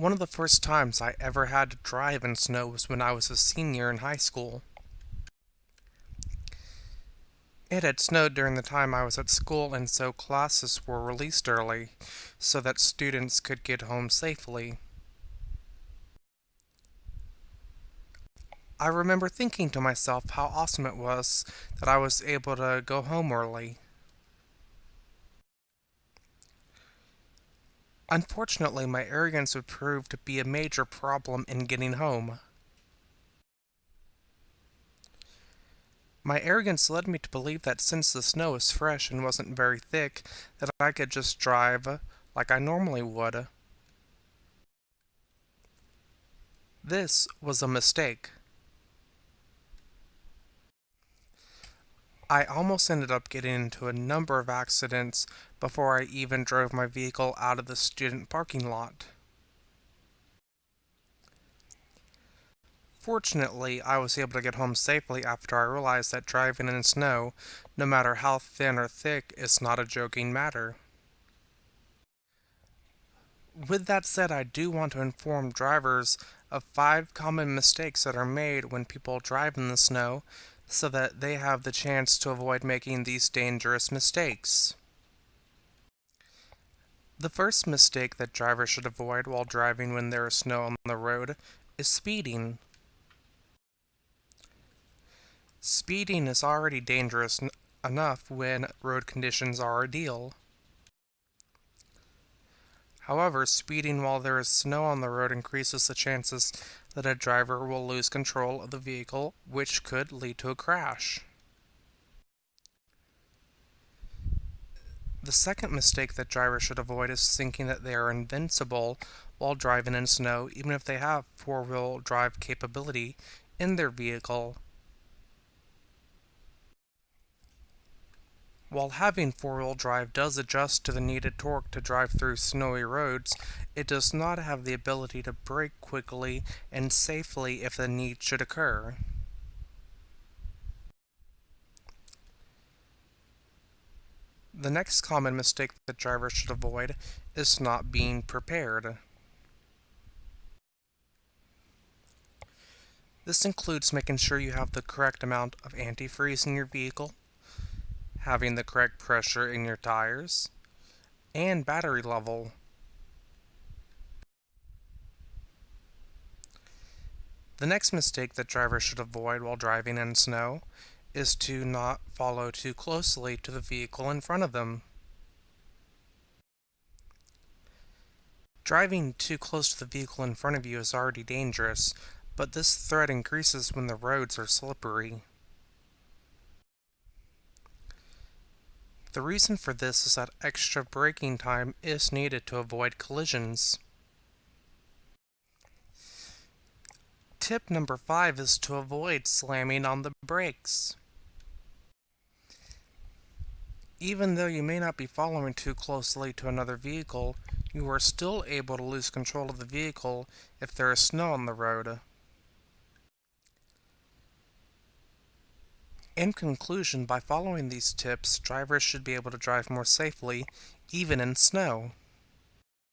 One of the first times I ever had to drive in snow was when I was a senior in high school. It had snowed during the time I was at school, and so classes were released early so that students could get home safely. I remember thinking to myself how awesome it was that I was able to go home early. Unfortunately, my arrogance would prove to be a major problem in getting home. My arrogance led me to believe that since the snow was fresh and wasn't very thick, that I could just drive like I normally would. This was a mistake. I almost ended up getting into a number of accidents before I even drove my vehicle out of the student parking lot. Fortunately, I was able to get home safely after I realized that driving in snow, no matter how thin or thick, is not a joking matter. With that said, I do want to inform drivers of 5 common mistakes that are made when people drive in the snow so that they have the chance to avoid making these dangerous mistakes. The first mistake that drivers should avoid while driving when there is snow on the road is speeding. Speeding is already dangerous enough when road conditions are ideal. However, speeding while there is snow on the road increases the chances that a driver will lose control of the vehicle, which could lead to a crash. The second mistake that drivers should avoid is thinking that they are invincible while driving in snow, even if they have four-wheel drive capability in their vehicle. While having four-wheel drive does adjust to the needed torque to drive through snowy roads, it does not have the ability to brake quickly and safely if the need should occur. The next common mistake that drivers should avoid is not being prepared. This includes making sure you have the correct amount of antifreeze in your vehicle, having the correct pressure in your tires, and battery level. The next mistake that drivers should avoid while driving in snow is to not follow too closely to the vehicle in front of them. Driving too close to the vehicle in front of you is already dangerous, but this threat increases when the roads are slippery. The reason for this is that extra braking time is needed to avoid collisions. Tip number 5 is to avoid slamming on the brakes. Even though you may not be following too closely to another vehicle, you are still able to lose control of the vehicle if there is snow on the road. In conclusion, by following these tips, drivers should be able to drive more safely, even in snow.